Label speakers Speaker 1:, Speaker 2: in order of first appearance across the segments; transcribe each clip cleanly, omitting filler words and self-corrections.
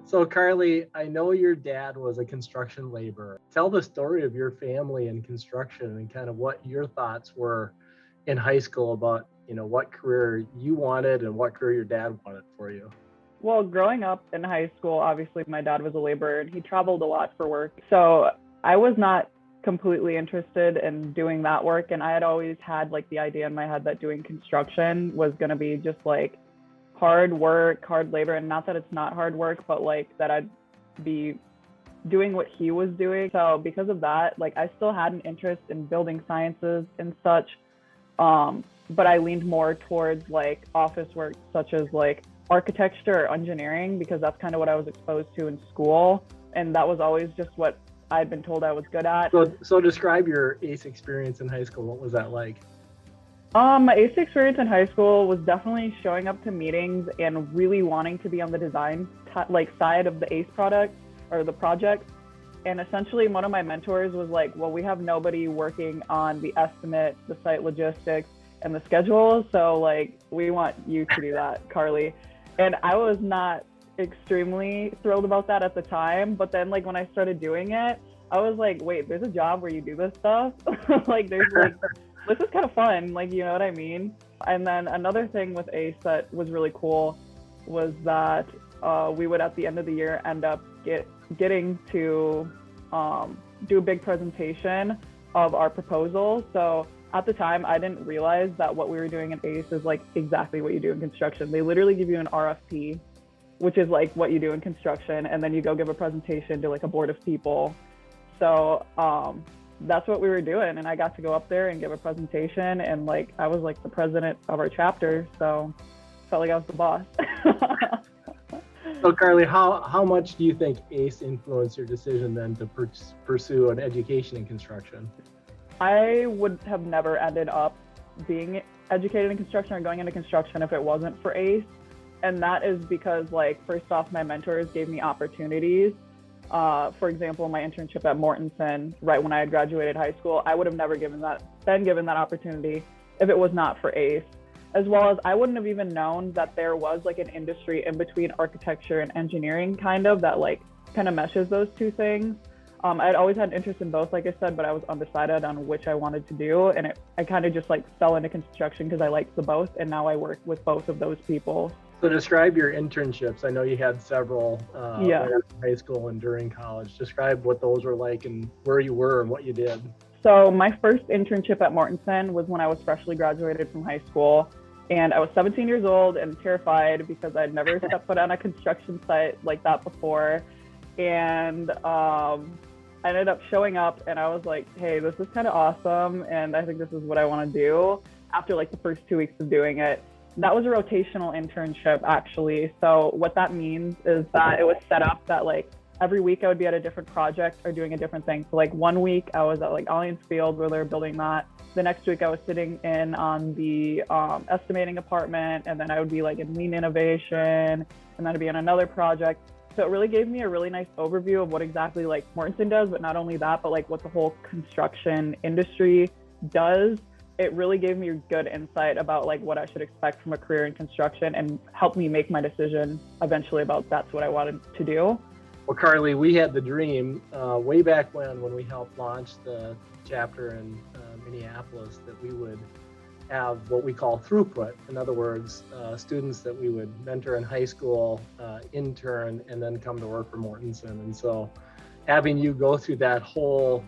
Speaker 1: So, Karli, I know your dad was a construction laborer. Tell the story of your family in construction and kind of what your thoughts were in high school about, what career you wanted and what career your dad wanted for you.
Speaker 2: Well, growing up in high school, obviously my dad was a laborer and he traveled a lot for work. So I was not completely interested in doing that work. And I had always had like the idea in my head that doing construction was going to be just like hard work, hard labor. And not that it's not hard work, but like that I'd be doing what he was doing. So because of that, like I still had an interest in building sciences and such. But I leaned more towards like office work, such as like architecture or engineering, because that's kind of what I was exposed to in school. And that was always just what I'd been told I was good at.
Speaker 1: So describe your ACE experience in high school. What was that like?
Speaker 2: My ACE experience in high school was definitely showing up to meetings and really wanting to be on the design side of the ACE product or the project. And essentially one of my mentors was like, well, we have nobody working on the estimate, the site logistics, and the schedule. So like, we want you to do that, Karli. And I was not extremely thrilled about that at the time. But then like when I started doing it, I was like, wait, there's a job where you do this stuff? Like there's like, this is kind of fun. Like, you know what I mean? And then another thing with ACE that was really cool was that we would at the end of the year end up getting to do a big presentation of our proposal. So at the time, I didn't realize that what we were doing in ACE is like exactly what you do in construction. They literally give you an RFP, which is like what you do in construction, and then you go give a presentation to like a board of people. So that's what we were doing, and I got to go up there and give a presentation, and like I was like the president of our chapter, so felt like I was the boss.
Speaker 1: So, Karli, how much do you think ACE influenced your decision then to pursue an education in construction?
Speaker 2: I would have never ended up being educated in construction or going into construction if it wasn't for ACE. And that is because, like, first off, my mentors gave me opportunities. For example, my internship at Mortenson, right when I had graduated high school, I would have never been given that opportunity if it was not for ACE. As well as I wouldn't have even known that there was like an industry in between architecture and engineering kind of meshes those two things. I'd always had an interest in both, like I said, but I was undecided on which I wanted to do. And I kind of just like fell into construction because I liked the both. And now I work with both of those people.
Speaker 1: So describe your internships. I know you had several right after high school and during college. Describe what those were like and where you were and what you did.
Speaker 2: So my first internship at Mortenson was when I was freshly graduated from high school. And I was 17 years old and terrified because I'd never stepped foot on a construction site like that before. And I ended up showing up and I was like, hey, this is kind of awesome. And I think this is what I want to do after like the first 2 weeks of doing it. That was a rotational internship, actually. So what that means is that it was set up that like every week I would be at a different project or doing a different thing. So like 1 week I was at like Alliance Field where they were building that. The next week I was sitting in on the estimating department, and then I would be like in lean innovation, and then I'd be on another project. So it really gave me a really nice overview of what exactly like Mortenson does, but not only that, but like what the whole construction industry does. It really gave me good insight about like what I should expect from a career in construction and helped me make my decision eventually about that's what I wanted to do.
Speaker 1: Well, Karli, we had the dream way back when we helped launch the chapter in Minneapolis that we would have what we call throughput. In other words, students that we would mentor in high school, intern, and then come to work for Mortenson. And so having you go through that whole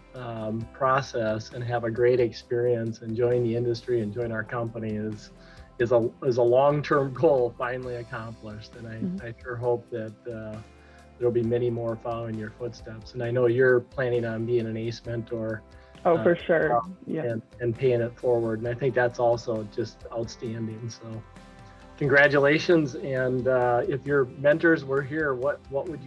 Speaker 1: process and have a great experience and join the industry and join our company is a long-term goal finally accomplished. And I sure hope that there'll be many more following your footsteps. And I know you're planning on being an ACE mentor.
Speaker 2: Oh, for sure. Yeah.
Speaker 1: And paying it forward. And I think that's also just outstanding. So congratulations. And if your mentors were here, what would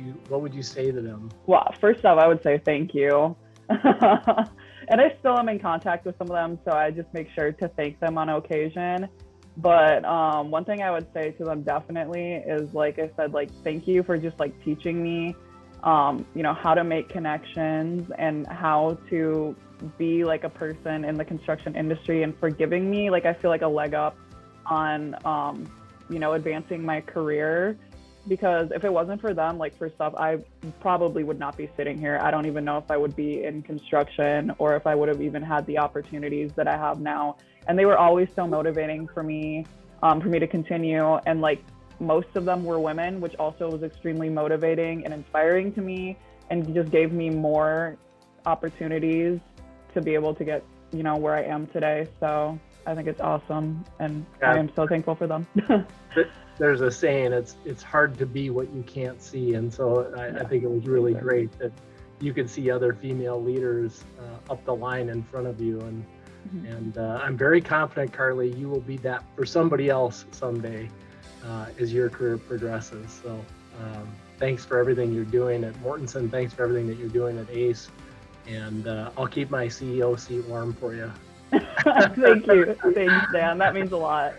Speaker 1: you say to them?
Speaker 2: Well, first off, I would say thank you. And I still am in contact with some of them, so I just make sure to thank them on occasion. But one thing I would say to them definitely is, like I said, like, thank you for just like teaching me, how to make connections and how to be like a person in the construction industry, and for giving me, like, I feel like a leg up on, advancing my career. because if it wasn't for them, like first off, I probably would not be sitting here. I don't even know if I would be in construction or if I would have even had the opportunities that I have now. And they were always so motivating for me to continue. And like most of them were women, which also was extremely motivating and inspiring to me, and just gave me more opportunities to be able to get, you know, where I am today. So I think it's awesome, and I am so thankful for them.
Speaker 1: There's a saying, it's hard to be what you can't see, and so I think it was really great that you could see other female leaders up the line in front of you, and I'm very confident, Karli, you will be that for somebody else someday as your career progresses. So thanks for everything you're doing at Mortenson. Thanks for everything that you're doing at ACE, and I'll keep my CEO seat warm for you.
Speaker 2: Thank you. Thanks, Dan. That means a lot.